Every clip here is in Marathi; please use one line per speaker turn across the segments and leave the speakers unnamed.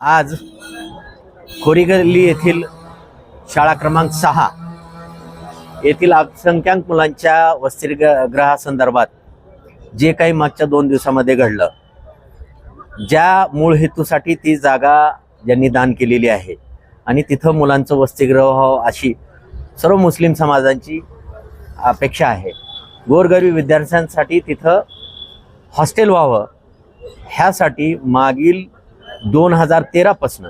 आज खोरीगल्ली येथील शाळा क्रमांक 6 येथील अल्पसंख्याक मुलांच्या वसतिगृहासंदर्भात जे काही मागच्या 2 दिवसामध्ये घडलं, ज्या मूळ हेतूसाठी ती जागा ज्यांनी दान केलेली आहे आणि तिथं मुलांचं वसतिगृह व्हावं अशी सर्व मुस्लिम समाजांची अपेक्षा आहे। गोरगरीब विद्यार्थ्यांसाठी तिथं हॉस्टेल व्हावं ह्यासाठी मागील 2013 पासून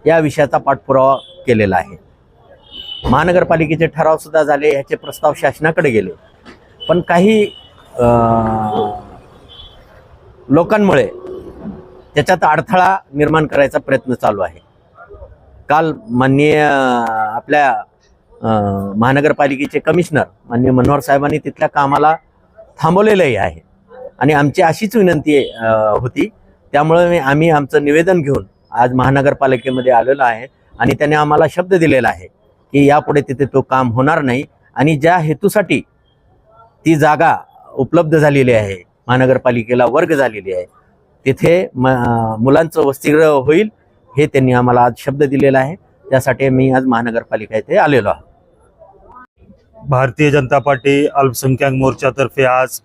या विषयाचा पाठपुरावा केलेला आहे। महानगरपालिकेचे ठराव सुद्धा झाले, ह्याचे प्रस्ताव शासनाकडे गेले, पण काही लोकांमुळे त्याच्यात अडथळा निर्माण करायचा प्रयत्न चालू आहे। काल माननीय आपल्या महानगरपालिकेचे कमिशनर माननीय मनोहर साहेबांनी तिथल्या कामाला थांबवलेलंही आहे आणि आमची अशीच विनंती होती। त्यामुळे आम्ही आमचं निवेदन घेऊन आज महानगरपालिकेमध्ये आलेलो आहे आणि त्याने आम्हाला शब्द दिलेला आहे की यापुढे तिथे तो काम होणार नाही आणि ज्या हेतूसाठी ती जागा उपलब्ध झालेली आहे, महानगरपालिकेला वर्ग झालेली आहे, तिथे मुलांचं वसतिगृह होईल हे त्यांनी आम्हाला आज शब्द दिलेला आहे। त्यासाठी मी आज महानगरपालिका येथे आलेलो आहे।
भारतीय जनता पार्टी अल्पसंख्याक मोर्चातर्फे आज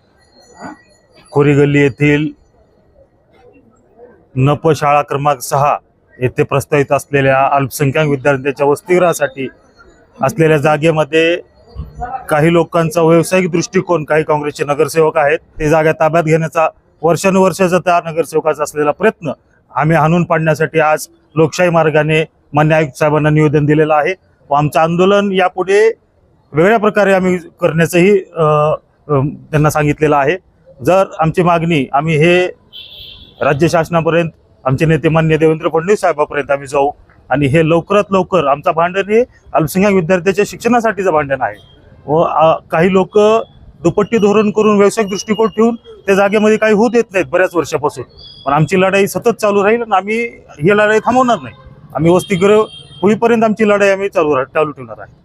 खोरीगल्ली येथील नप शाळा क्रमांक 6 येथे प्रस्तावित असलेल्या अल्पसंख्याक विद्यार्थ्यांच्या वसतिगृहासाठी असलेल्या जागेमध्ये काही लोकांचा व्यावसायिक दृष्टिकोन, काही काँग्रेसचे नगरसेवक आहेत, ते जागा ताब्यात घेण्याचा वर्षानुवर्षाचा त्या नगरसेवकाचा असलेला प्रयत्न आम्ही हाणून पाडण्यासाठी आज लोकशाही मार्गाने मान्य आयुक्त साहेबांना निवेदन दिलेलं आहे व आमचं आंदोलन यापुढे वेगळ्या प्रकारे आम्ही करण्याचंही त्यांना सांगितलेलं आहे। जर आमची मागणी आम्ही हे राज्य शासनापर्यंत, आमचे नेते मान्य देवेंद्र फडणवीस साहेबांपर्यंत आम्ही जाऊ आणि हे लवकरात लवकर आमचा भांडण हे अल्पसंख्याक विद्यार्थ्यांच्या शिक्षणासाठीचं भांडण आहे व काही लोक दुपट्टी धोरण करून व्यावसायिक दृष्टिकोन ठेवून त्या जागेमध्ये काही होऊ देत नाहीत बऱ्याच वर्षापासून। पण आमची लढाई सतत चालू राहील आणि आम्ही ही लढाई थांबवणार नाही। आम्ही वसतिगृह होईपर्यंत आमची लढाई आम्ही चालू ठेवणार आहे।